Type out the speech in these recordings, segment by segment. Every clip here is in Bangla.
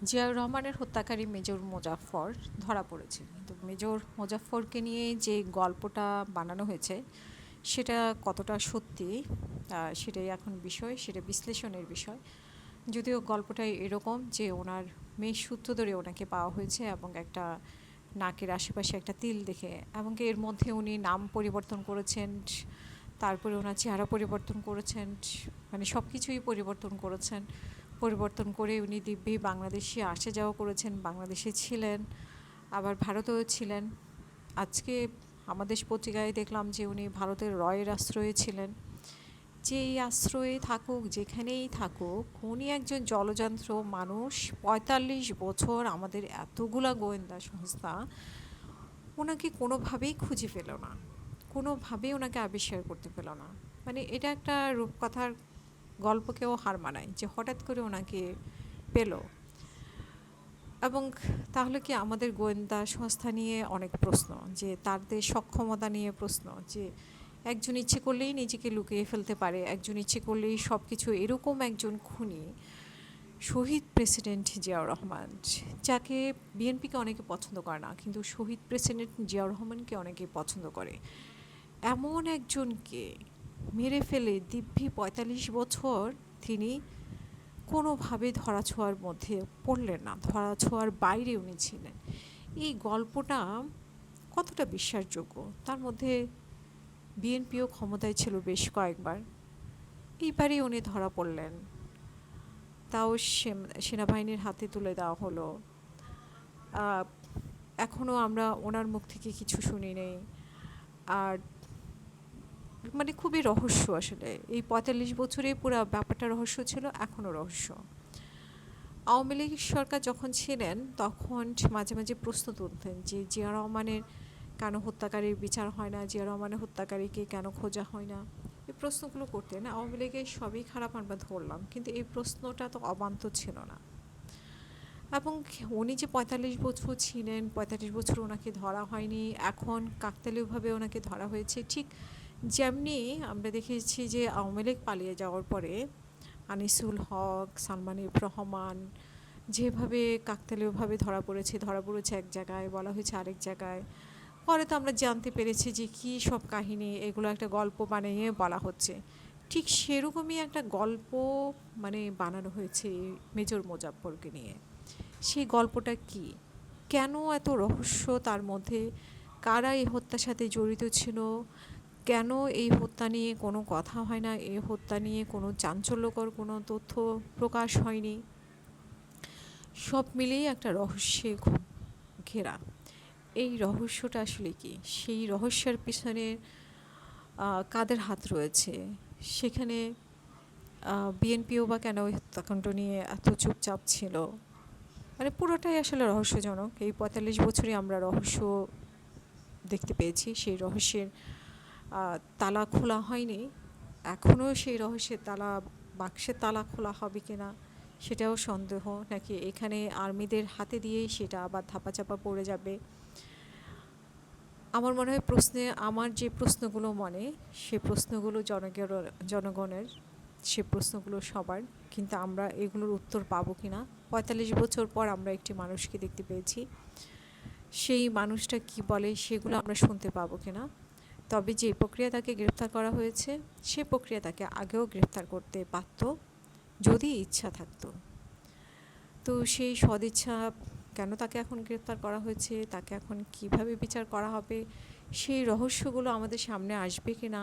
জিয়াউর রহমানের হত্যাকারী মেজর মোজাফফর ধরা পড়েছে। কিন্তু মেজর মোজাফফরকে নিয়ে যে গল্পটা বানানো হয়েছে সেটা কতটা সত্যি সেটাই এখন বিষয়, সেটা বিশ্লেষণের বিষয়। যদিও গল্পটাই এরকম যে ওনার মেয়ের সূত্র ধরে ওনাকে পাওয়া হয়েছে এবং একটা নাকের আশেপাশে একটা তিল দেখে, এবং এর মধ্যে উনি নাম পরিবর্তন করেছেন, তারপরে ওনার চেহারা পরিবর্তন করেছেন, মানে সব কিছুই পরিবর্তন করেছেন। পরিবর্তন করে উনি দিব্যি বাংলাদেশে আসা যাওয়া করেছেন, বাংলাদেশে ছিলেন, আবার ভারতেও ছিলেন। আজকে আমাদের পত্রিকায় দেখলাম যে উনি ভারতের রয়ের আশ্রয়ে ছিলেন। যেই আশ্রয়ে থাকুক, যেখানেই থাকুক, উনি একজন জলযন্ত্র মানুষ। ৪৫ বছর আমাদের এতগুলা গোয়েন্দা সংস্থা ওনাকে কোনোভাবেই খুঁজে পেল না, কোনোভাবেই ওনাকে আবিষ্কার করতে পেল না। মানে এটা একটা রূপকথার গল্পকেও হার মানায় যে হঠাৎ করে ওনাকে পেল। এবং তাহলে কি আমাদের গোয়েন্দা সংস্থা নিয়ে অনেক প্রশ্ন, যে তাদের সক্ষমতা নিয়ে প্রশ্ন, যে একজন ইচ্ছে করলেই নিজেকে লুকিয়ে ফেলতে পারে, একজন ইচ্ছে করলেই সব কিছু, এরকম একজন খুনি শহীদ প্রেসিডেন্ট জিয়াউর রহমান, যাকে বিএনপিকে অনেকে পছন্দ করে না, কিন্তু শহীদ প্রেসিডেন্ট জিয়াউর রহমানকে অনেকে পছন্দ করে, এমন একজনকে মেরে ফেলে দিব্যি ৪৫ বছর তিনি কোনোভাবে ধরাছোঁয়ার মধ্যে পড়লেন না, ধরাছোঁয়ার বাইরে উনি ছিলেন। এই গল্পটা কতটা বিশ্বাসযোগ্য? তার মধ্যে বিএনপিও ক্ষমতায় ছিল বেশ কয়েকবার, এইবারই উনি ধরা পড়লেন, তাও সেনাবাহিনীর হাতে তুলে দেওয়া হলো। এখনও আমরা ওনার মুখ থেকে কিছু শুনি নেই। আর মানে খুবই রহস্য আসলে, এই ৪৫ বছরে পুরো ব্যাপারটা রহস্য ছিল, এখনও রহস্য। আওয়ামী লীগ সরকার যখন ছিলেন তখন মাঝে মাঝে প্রশ্ন তুলতেন যে জিয়া রহমানের কেন হত্যাকারীর বিচার হয় না, জিয়া রহমানের হত্যাকারীকে কেন খোঁজা হয় না, এই প্রশ্নগুলো করতেন। আওয়ামী লীগের সবই খারাপ আমরা ধরলাম, কিন্তু এই প্রশ্নটা তো অবান্তর ছিল না। এবং উনি যে ৪৫ বছর ছিলেন, ৪৫ বছর ওনাকে ধরা হয়নি, এখন কাকতালীয়ভাবে ওনাকে ধরা হয়েছে। ঠিক যেমনি আমরা দেখেছি যে আওয়ামী লীগ পালিয়ে যাওয়ার পরে আনিসুল হক, সালমান রহমান যেভাবে কাকতালীয়ভাবে ধরা পড়েছে এক জায়গায়, বলা হয়েছে আরেক জায়গায়, পরে তো আমরা জানতে পেরেছি যে কী সব কাহিনী, এগুলো একটা গল্প বানিয়ে বলা হচ্ছে। ঠিক সেরকমই একটা গল্প মানে বানানো হয়েছে মেজর মোজাফফরকে নিয়ে। সেই গল্পটা কি, কেন এত রহস্য তার মধ্যে, কারা এই হত্যার সাথে জড়িত ছিল, কেন এই হত্যা নিয়ে কোনো কথা হয় না, এই হত্যা নিয়ে কোনো চাঞ্চল্যকর কোনো তথ্য প্রকাশ হয়নি, সব মিলিয়ে একটা রহস্যে ঘেরা। এই রহস্যটা আসলে কি, সেই রহস্যের পিছনে কাদের হাত রয়েছে, সেখানে বিএনপিও বা কেন ওই হত্যাকাণ্ড নিয়ে এত চুপচাপ ছিল, মানে পুরোটাই আসলে রহস্যজনক। এই ৪৫ বছরই আমরা রহস্য দেখতে পেয়েছি, সেই রহস্যের তালা খোলা হয়নি, এখনও সেই রহস্যের তালা, বাক্সের তালা খোলা হবে কিনা সেটাও সন্দেহ, নাকি এখানে আর্মিদের হাতে দিয়েই সেটা আবার ধাপাচাপা পড়ে যাবে। আমার মনে হয় আমার যে প্রশ্নগুলো মনে, সে প্রশ্নগুলো জনগণের, সে প্রশ্নগুলো সবার, কিন্তু আমরা এগুলোর উত্তর পাবো কি না। ৪৫ বছর পর আমরা একটি মানুষকে দেখতে পেয়েছি, সেই মানুষটা কি বলে সেগুলো আমরা শুনতে পাবো কি না। তবে যে প্রক্রিয়া তাকে গ্রেফতার করা হয়েছে, সে প্রক্রিয়া তাকে আগেও গ্রেফতার করতে পারত যদি ইচ্ছা থাকতো। তো সেই সদিচ্ছা কেন তাকে এখন গ্রেফতার করা হয়েছে, তাকে এখন কিভাবে বিচার করা হবে, সেই রহস্যগুলো আমাদের সামনে আসবে কি না,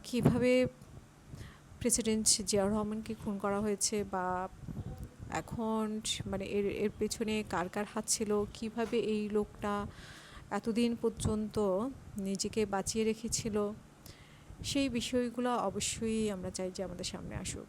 কীভাবে প্রেসিডেন্ট জিয়াউর রহমানকে খুন করা হয়েছে, বা এখন মানে এর পেছনে কার কার হাত ছিল, কিভাবে এই লোকটা এতদিন পর্যন্ত নিজেকে বাঁচিয়ে রেখেছিল, সেই বিষয়গুলো অবশ্যই আমরা চাই যে আমাদের সামনে আসুক।